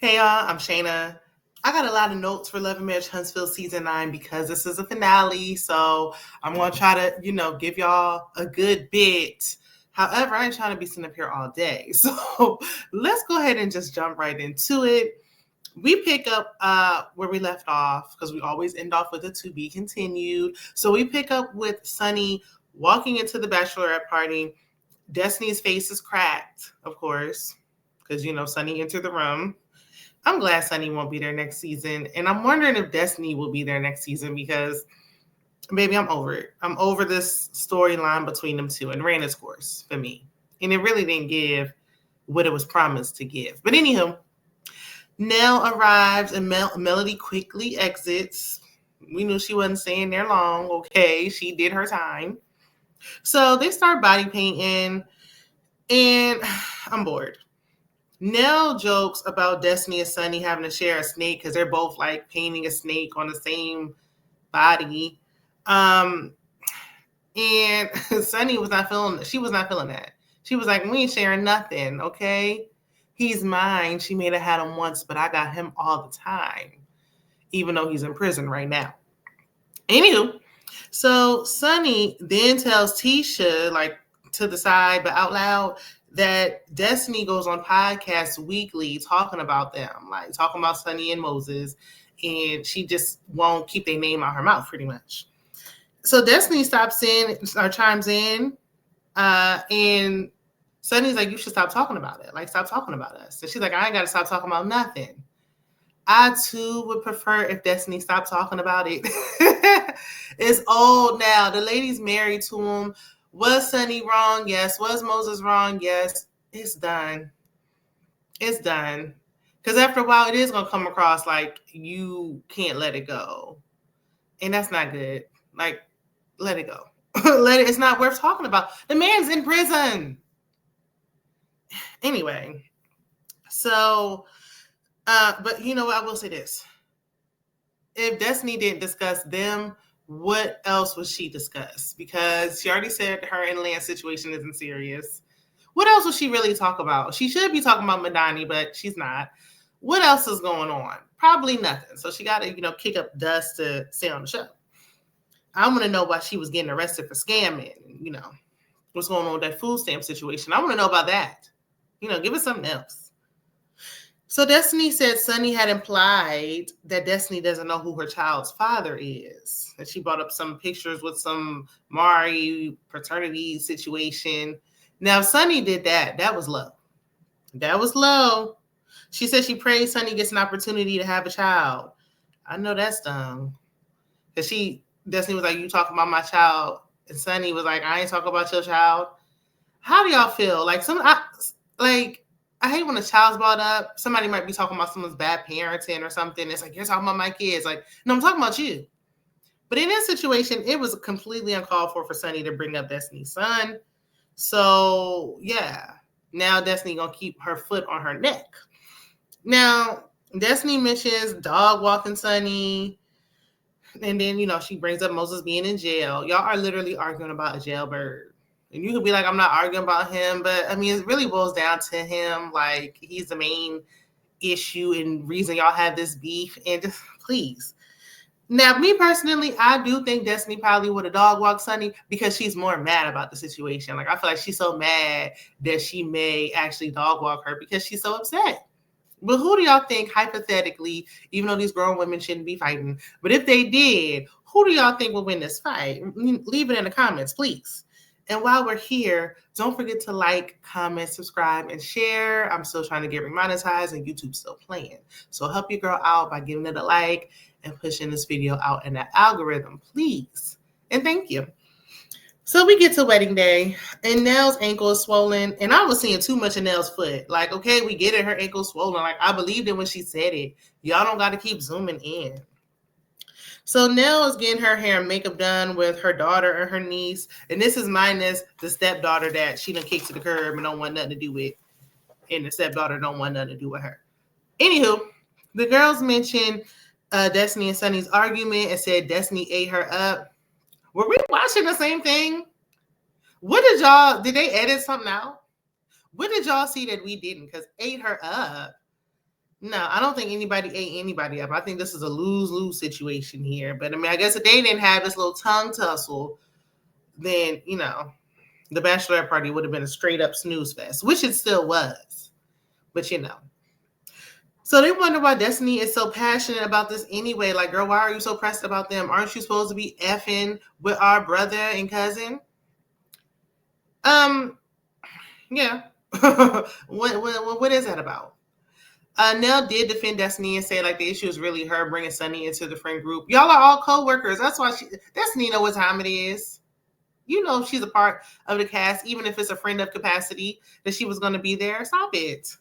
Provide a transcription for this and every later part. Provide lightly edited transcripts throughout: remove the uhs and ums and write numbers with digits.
Hey y'all, I'm Shayna. I got a lot of notes for Love and Marriage Huntsville season 9 because this is a finale. So I'm gonna try to, give y'all a good bit. However, I ain't trying to be sitting up here all day. So let's go ahead and just jump right into it. We pick up where we left off because we always end off with a to be continued. So we pick up with Sunni walking into the Bachelorette party. Destiny's face is cracked, of course, because Sunni entered the room. I'm glad Sunni won't be there next season. And I'm wondering if Destiny will be there next season because, baby, I'm over it. I'm over this storyline between them two and ran its course for me. And it really didn't give what it was promised to give. But anywho, Nell arrives and Melody quickly exits. We knew she wasn't staying there long. Okay, she did her time. So they start body painting and I'm bored. Nell jokes about Destiny and Sunni having to share a snake because they're both like painting a snake on the same body. And Sunni was not feeling that. She was not feeling that. She was like, we ain't sharing nothing, okay? He's mine. She may have had him once, but I got him all the time, even though he's in prison right now. Anywho, so Sunni then tells Tisha, like to the side, but out loud, that Destiny goes on podcasts weekly talking about them, like talking about Sunni and Moses, and she just won't keep their name out her mouth pretty much. So Destiny stops in or chimes in, and Sunni's like, you should stop talking about it. Like, stop talking about us. And she's like, I ain't got to stop talking about nothing. I, too, would prefer if Destiny stopped talking about it. It's old now. The lady's married to him. Was Sunni wrong? Yes. Was Moses wrong? Yes. It's done. It's done. Because after a while, it is going to come across like you can't let it go. And that's not good. Like, let it go. It's not worth talking about. The man's in prison. Anyway, so, but you know what? I will say this. If Destiny didn't discuss them, what else would she discuss? Because she already said her and Lamh's situation isn't serious. What else would she really talk about? She should be talking about Madani, but she's not. What else is going on? Probably nothing. So she got to, kick up dust to stay on the show. I want to know why she was getting arrested for scamming. What's going on with that food stamp situation. I want to know about that. Give us something else. So Destiny said Sunni had implied that Destiny doesn't know who her child's father is. And she brought up some pictures with some Mari paternity situation. Now, Sunni did that. That was low. That was low. She said she prays Sunni gets an opportunity to have a child. I know that's dumb. Because Destiny was like, you talking about my child. And Sunni was like, I ain't talking about your child. How do y'all feel? I hate when a child's brought up. Somebody might be talking about someone's bad parenting or something. It's like, you're talking about my kids. Like, no, I'm talking about you. But in this situation, it was completely uncalled for Sunni to bring up Destiny's son. So, yeah. Now Destiny going to keep her foot on her neck. Now, Destiny mentions dog walking Sunni. And then, she brings up Moses being in jail. Y'all are literally arguing about a jailbird. And you could be like, I'm not arguing about him, but I mean, it really boils down to him. Like, he's the main issue and reason y'all have this beef. And just please. Now, me personally, I do think Destiny probably would have dog walked Sunni because she's more mad about the situation. Like, I feel like she's so mad that she may actually dog walk her because she's so upset. But who do y'all think, hypothetically, even though these grown women shouldn't be fighting, but if they did, who do y'all think will win this fight? Leave it in the comments, please. And while we're here, don't forget to like, comment, subscribe, and share. I'm still trying to get remonetized and YouTube's still playing. So help your girl out by giving it a like and pushing this video out in that algorithm, please. And thank you. So we get to wedding day, and Nell's ankle is swollen, and I was seeing too much of Nell's foot. Like, okay, we get it, her ankle's swollen. Like, I believed it when she said it. Y'all don't got to keep zooming in. So Nell is getting her hair and makeup done with her daughter and her niece. And this is minus the stepdaughter that she done kicked to the curb and don't want nothing to do with. And the stepdaughter don't want nothing to do with her. Anywho, the girls mentioned Destiny and Sunni's argument and said Destiny ate her up. Were we watching the same thing? Did they edit something out? What did y'all see that we didn't? Because ate her up. No, I don't think anybody ate anybody up. I think this is a lose-lose situation here. But I mean, I guess if they didn't have this little tongue tussle, then, the bachelorette party would have been a straight up snooze fest, which it still was. But So they wonder why Destiny is so passionate about this anyway. Like, girl, why are you so pressed about them? Aren't you supposed to be effing with our brother and cousin? Yeah. What is that about? Nell did defend Destiny and say like the issue is really her bringing Sunni into the friend group. Y'all are all co-workers. That's why Destiny know what time it is. She's a part of the cast, even if it's a friend of capacity that she was going to be there. Stop it.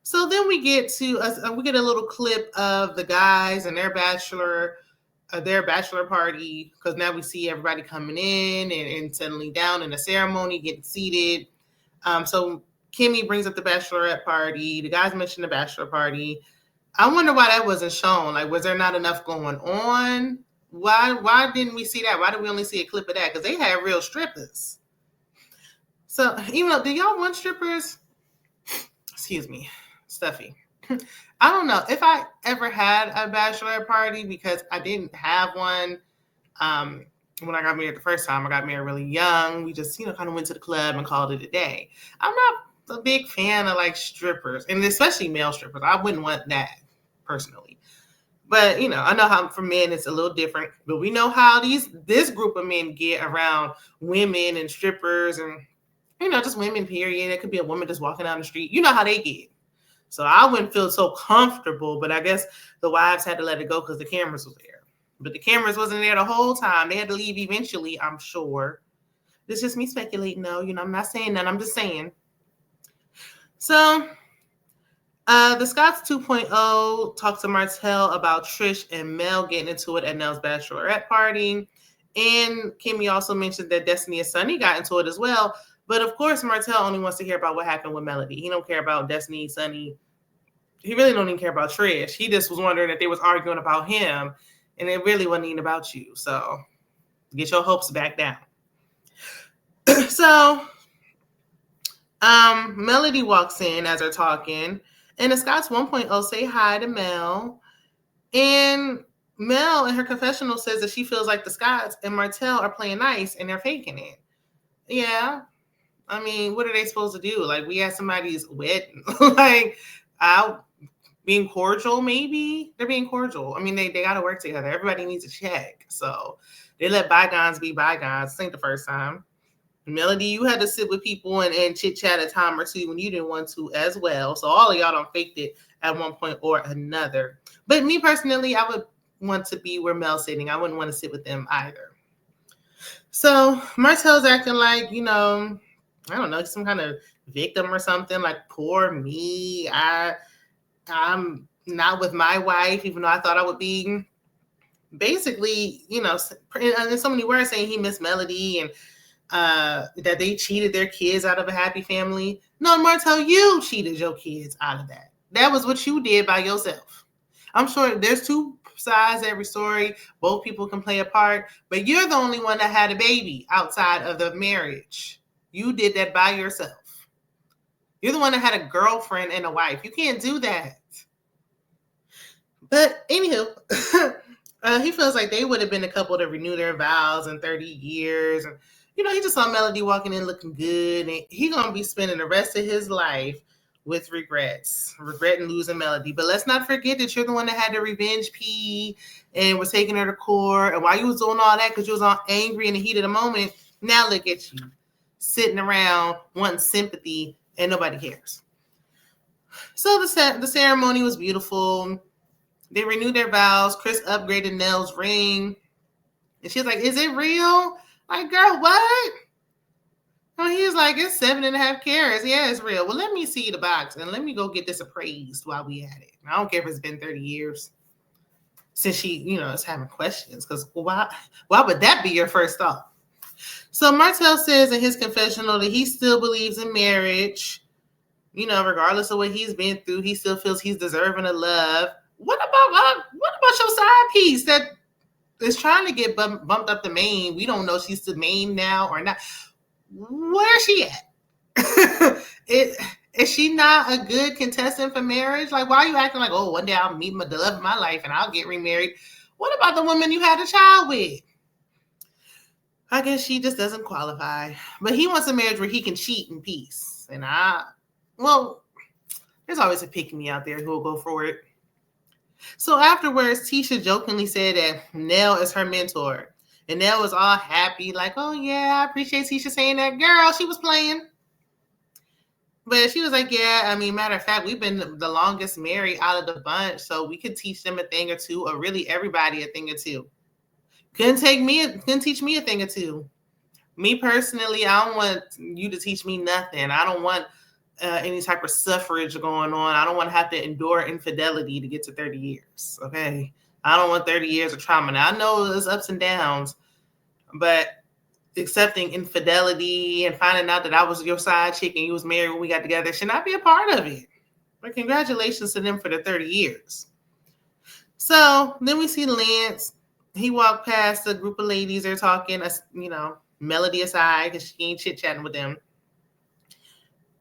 So then we get a little clip of the guys and their bachelor party, because now we see everybody coming in and settling down in the ceremony, getting seated. So Kimmy brings up the bachelorette party. The guys mentioned the bachelor party. I wonder why that wasn't shown. Like, was there not enough going on? Why didn't we see that? Why did we only see a clip of that? Because they had real strippers. So, do y'all want strippers? Excuse me, stuffy. I don't know if I ever had a bachelorette party, because I didn't have one. When I got married the first time, I got married really young. We just, kind of went to the club and called it a day. I'm not a big fan of like strippers, and especially male strippers. I wouldn't want that personally. But, I know how for men it's a little different. But we know how this group of men get around women and strippers and, just women, period. It could be a woman just walking down the street. You know how they get. So I wouldn't feel so comfortable. But I guess the wives had to let it go because the cameras was there. But the cameras wasn't there the whole time. They had to leave eventually, I'm sure. This is just me speculating, though. I'm not saying that. I'm just saying. So the Scots 2.0 talks to Martel about Trish and Mel getting into it at Nell's bachelorette party. And Kimmy also mentioned that Destiny and Sunni got into it as well. But of course, Martel only wants to hear about what happened with Melody. He don't care about Destiny, Sunni. He really don't even care about Trish. He just was wondering if they was arguing about him, and it really wasn't even about you. So get your hopes back down. So Melody walks in as they're talking, and the Scots 1.0 say hi to Mel. And Mel in her confessional says that she feels like the Scots and Martel are playing nice and they're faking it. Yeah. I mean, what are they supposed to do? Like, we had somebody's wedding. Like, being cordial, maybe? They're being cordial. I mean, they got to work together. Everybody needs a check. So they let bygones be bygones. This ain't the first time. Melody, you had to sit with people and chit-chat a time or two when you didn't want to as well. So all of y'all done faked it at one point or another. But me personally, I would want to be where Mel's sitting. I wouldn't want to sit with them either. So Martel's acting like, I don't know, some kind of victim or something, like, poor me. I'm not with my wife, even though I thought I would be. Basically, in so many words, saying he missed Melody and that they cheated their kids out of a happy family. No, Martel, you cheated your kids out of that. That was what you did by yourself. I'm sure there's two sides to every story. Both people can play a part, but you're the only one that had a baby outside of the marriage. You did that by yourself. You're the one that had a girlfriend and a wife. You can't do that. But anywho, he feels like they would have been a couple to renew their vows in 30 years. And, he just saw Melody walking in looking good. And he's going to be spending the rest of his life with regretting losing Melody. But let's not forget that you're the one that had the revenge pee and was taking her to court. And while you was doing all that, because you was all angry in the heat of the moment, now look at you, sitting around wanting sympathy, and nobody cares. So the ceremony was beautiful. They renewed their vows. Chris upgraded Nell's ring. And she's like, is it real? Like, girl, what? And he was like, it's 7.5 carats. Yeah, it's real. Well, let me see the box and let me go get this appraised while we at it. I don't care if it's been 30 years since she, is having questions. Because why would that be your first thought? So Martel says in his confessional that he still believes in marriage. Regardless of what he's been through, he still feels he's deserving of love. What about your side piece that is trying to get bumped up the main? We don't know if she's the main now or not. Where's she at? Is she not a good contestant for marriage? Like, why are you acting like, oh, one day I'll meet the love of my life and I'll get remarried? What about the woman you had a child with? I guess she just doesn't qualify. But he wants a marriage where he can cheat in peace. And there's always a pick-me out there who will go for it. So afterwards, Tisha jokingly said that Nell is her mentor. And Nell was all happy, like, oh yeah, I appreciate Tisha saying that. Girl, she was playing. But she was like, yeah, I mean, matter of fact, we've been the longest married out of the bunch, so we could teach them a thing or two, or really everybody a thing or two. Couldn't teach me a thing or two. Me personally, I don't want you to teach me nothing. I don't want any type of suffrage going on. I don't want to have to endure infidelity to get to 30 years, okay? I don't want 30 years of trauma. Now, I know there's ups and downs, but accepting infidelity and finding out that I was your side chick and you was married when we got together should not be a part of it. But congratulations to them for the 30 years. So then we see Lance. He walked past a group of ladies. They're talking, Melody aside because she ain't chit-chatting with them.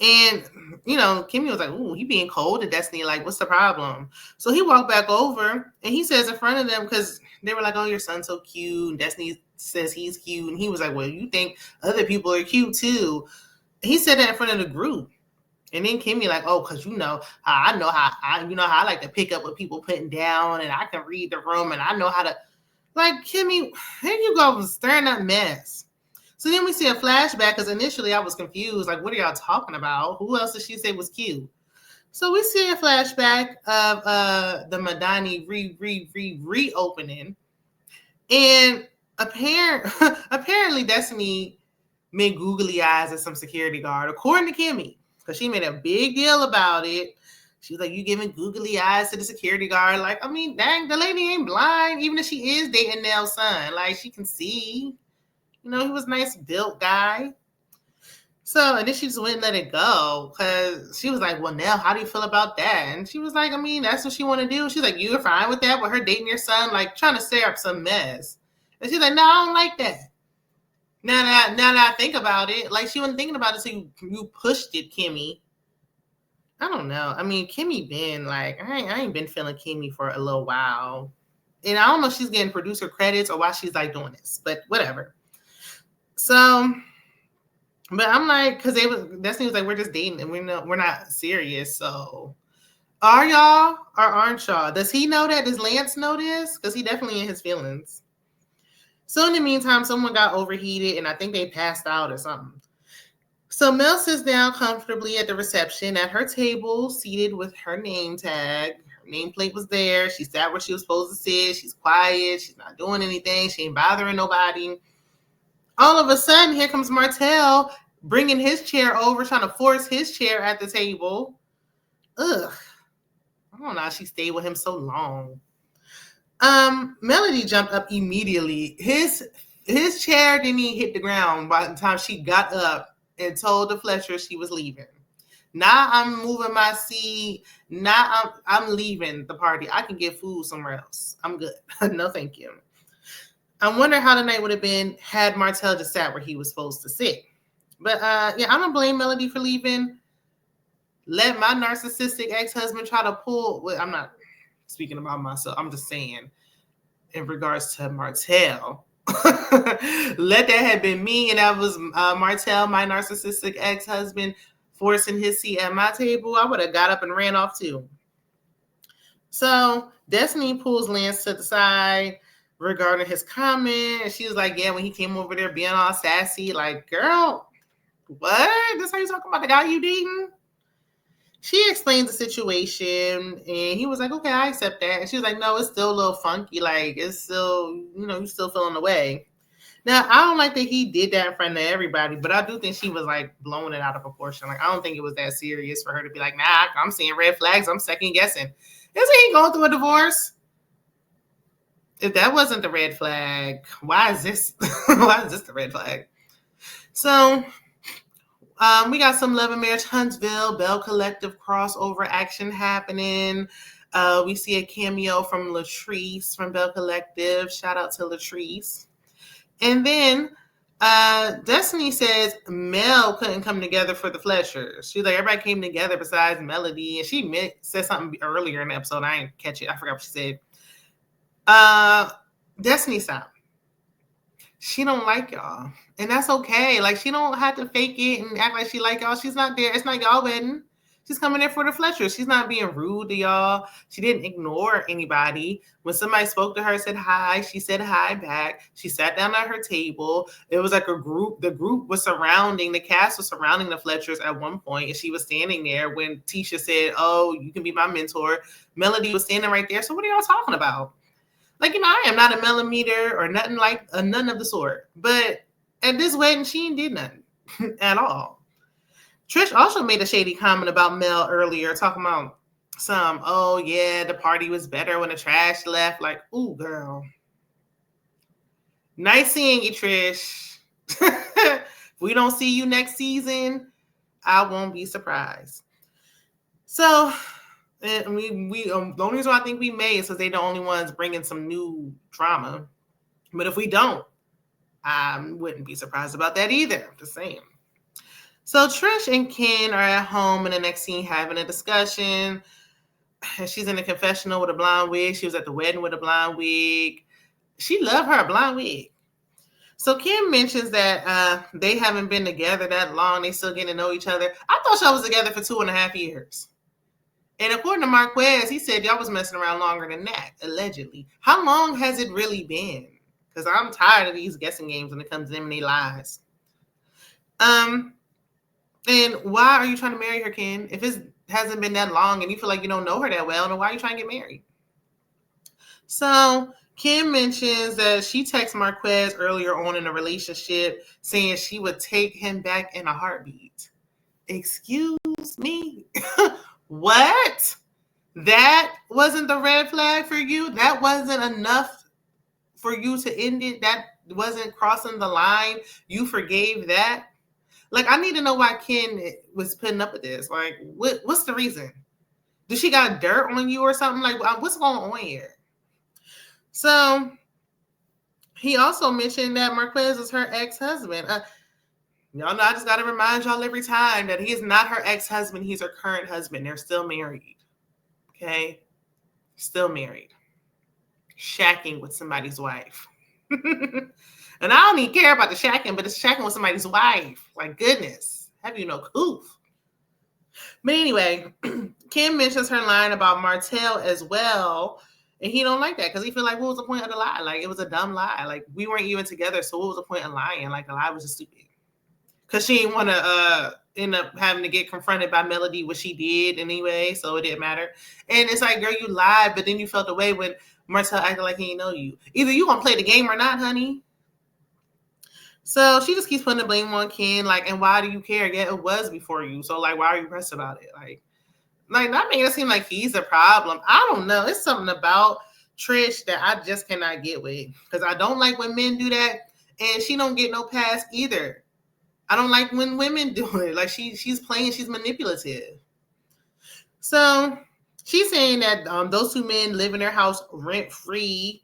And, Kimmy was like, ooh, he being cold to Destiny. Like, what's the problem? So he walked back over and he says in front of them, because they were like, oh, your son's so cute. And Destiny says he's cute. And he was like, well, you think other people are cute too. He said that in front of the group. And then Kimmy like, oh, because I know how I like to pick up what people putting down and I can read the room and I know how to, like, Kimmy, here you go stirring up mess. So then we see a flashback because initially I was confused. Like, what are y'all talking about? Who else did she say was cute? So we see a flashback of the Madani reopening. And apparently Destiny made googly eyes at some security guard, according to Kimmy, because she made a big deal about it. She was like, you giving googly eyes to the security guard. Like, I mean, dang, the lady ain't blind, even if she is dating Nell's son. Like, she can see. He was a nice built guy. So, and then she just went and let it go because she was like, well, Nell, how do you feel about that? And she was like, I mean, that's what she want to do. She's like, you're fine with that, with her dating your son, like trying to stir up some mess. And she's like, no, I don't like that. Now that I think about it, like she wasn't thinking about it, so you pushed it, Kimmy. I don't know. I mean, Kimmy been like, I ain't been feeling Kimmy for a little while. And I don't know if she's getting producer credits or why she's like doing this, but whatever. So, but I'm like, because Destiny was like, we're just dating and we're not serious. So, are y'all or aren't y'all? Does he know that? Does Lance know this? Because he definitely in his feelings. So in the meantime, someone got overheated and I think they passed out or something. So Mel sits down comfortably at the reception at her table, seated with her name tag. Her nameplate was there. She sat where she was supposed to sit. She's quiet. She's not doing anything. She ain't bothering nobody. All of a sudden, here comes Martel bringing his chair over, trying to force his chair at the table. Ugh. I don't know how she stayed with him so long. Melody jumped up immediately. His chair didn't even hit the ground by the time she got up and told the Fletchers she was leaving. Now I'm moving my seat. Now I'm leaving the party. I can get food somewhere else. I'm good. No, thank you. I wonder how the night would have been had Martel just sat where he was supposed to sit. But yeah, I don't blame Melody for leaving. Let my narcissistic ex-husband try to pull. Well, I'm not speaking about myself. I'm just saying in regards to Martel. Let that have been me, and that was Martel, my narcissistic ex-husband, forcing his seat at my table. I would have got up and ran off too. So Destiny pulls Lance to the side regarding his comment. And she was like, yeah, when he came over there being all sassy, like, girl, what? This how you talking about the guy you dating? She explained the situation and he was like, okay, I accept that. And she was like, no, it's still a little funky. Like, it's still, you're still feeling the way. Now, I don't like that he did that in front of everybody, but I do think she was like blowing it out of proportion. Like, I don't think it was that serious for her to be like, nah, I'm seeing red flags. I'm second guessing. Isn't he going through a divorce? If that wasn't the red flag, why is this? Why is this the red flag? So we got some Love and Marriage Huntsville, Bell Collective crossover action happening. We see a cameo from Latrice from Bell Collective. Shout out to Latrice. And then Destiny says Mel couldn't come together for the Fletchers. She's like, everybody came together besides Melody. And she said something earlier in the episode. I didn't catch it. I forgot what she said. Destiny stop. She don't like y'all. And that's okay. Like, she don't have to fake it and act like she like y'all. She's not there. It's not y'all wedding. She's coming there for the Fletchers. She's not being rude to y'all. She didn't ignore anybody. When somebody spoke to her, said hi, she said hi back. She sat down at her table. It was like a group. The group was surrounding, the cast was surrounding the Fletchers at one point, and she was standing there when Tisha said, oh, you can be my mentor. Melody was standing right there. So what are y'all talking about? Like, I am not a millimeter or nothing like none of the sort. But at this wedding, she ain't did nothing at all. Trish also made a shady comment about Mel earlier, talking about oh yeah, the party was better when the trash left. Like, ooh, girl. Nice seeing you, Trish. If we don't see you next season, I won't be surprised. So, and we the only reason I think we may is because they're the only ones bringing some new drama. But if we don't, I wouldn't be surprised about that either. I'm just saying. So Trish and Ken are at home in the next scene having a discussion. She's in the confessional with a blonde wig. She was at the wedding with a blonde wig. She loved her blonde wig. So Ken mentions that they haven't been together that long. They still getting to know each other. I thought y'all was together for 2.5 years. And according to Marquez, he said y'all was messing around longer than that, allegedly. How long has it really been? Because I'm tired of these guessing games when it comes to them and they lies. And why are you trying to marry her, Ken? If it hasn't been that long and you feel like you don't know her that well, then why are you trying to get married? So Kim mentions that she texted Marquez earlier on in the relationship saying she would take him back in a heartbeat. Excuse me? What? That wasn't the red flag for you? That wasn't enough for you to end it? That wasn't crossing the line? You forgave that? Like, I need to know why Ken was putting up with this. Like, what's the reason? Did she got dirt on you or something? Like, what's going on here? So, he also mentioned that Marquez is her ex-husband. Y'all know I just got to remind y'all every time that he is not her ex-husband. He's her current husband. They're still married. Okay? Still married. Shacking with somebody's wife. And I don't even care about the shacking, but it's shacking with somebody's wife. Like, goodness. Have you no coof? But anyway, Kim mentions her line about Martel as well. And he don't like that because he feel like, what was the point of the lie? Like, it was a dumb lie. Like, we weren't even together, so what was the point of lying? Like, the lie was just stupid. Because she didn't want to end up having to get confronted by Melody, what she did anyway, so it didn't matter. And it's like, girl, you lied, but then you felt away when Martel acted like he didn't know you. Either you going to play the game or not, honey. So she just keeps putting the blame on Ken, like, and why do you care? Yeah, it was before you. So, like, why are you pressed about it? Like not making it seem like he's a problem. I don't know. It's something about Trish that I just cannot get with. Because I don't like when men do that, and she don't get no pass either. I don't like when women do it. Like, she's playing, she's manipulative. So she's saying that those two men live in their house rent-free.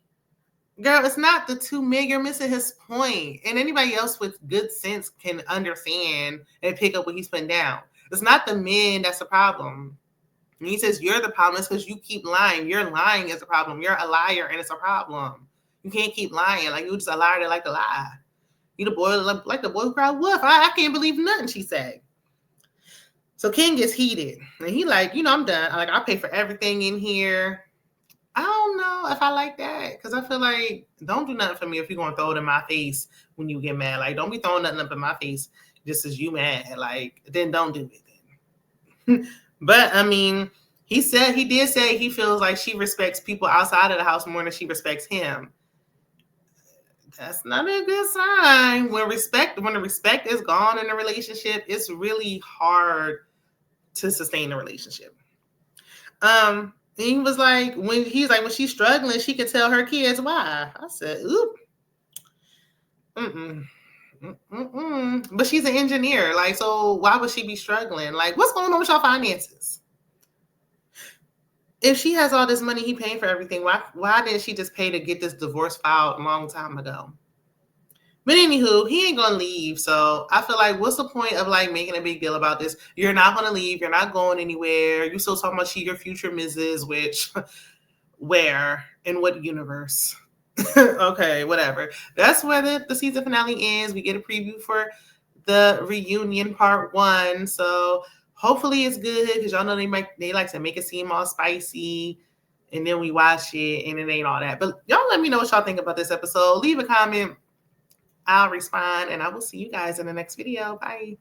Girl, it's not the two men. You're missing his point. And anybody else with good sense can understand and pick up what he's putting down. It's not the men that's the problem. And he says, you're the problem. It's because you keep lying. Your lying is a problem. You're a liar and it's a problem. You can't keep lying. Like, you're just a liar that like to lie. You the boy, like the boy who cried wolf. I can't believe nothing she said. So Ken gets heated. And he like, I'm done. Like, I pay for everything in here. I don't know if I like that because I feel like don't do nothing for me if you're going to throw it in my face when you get mad. Like, don't be throwing nothing up in my face just as you mad. Like, then don't do it then. But, I mean, he did say he feels like she respects people outside of the house more than she respects him. That's not a good sign. When the respect is gone in a relationship, it's really hard to sustain a relationship. He was like, when she's struggling, she can tell her kids why. I said, oop. But she's an engineer. Like, so why would she be struggling? Like, what's going on with your finances? If she has all this money, he paying for everything. Why didn't she just pay to get this divorce filed a long time ago? But anywho, he ain't gonna leave. So I feel like, what's the point of like making a big deal about this? You're not gonna leave. You're not going anywhere. You still talking about she your future Mrs. Which, where, in what universe? Okay, whatever. That's where the season finale ends. We get a preview for the reunion part 1. So hopefully it's good, because y'all know they like to make it seem all spicy, and then we watch it and it ain't all that. But y'all let me know what y'all think about this episode. Leave a comment. I'll respond, and I will see you guys in the next video. Bye.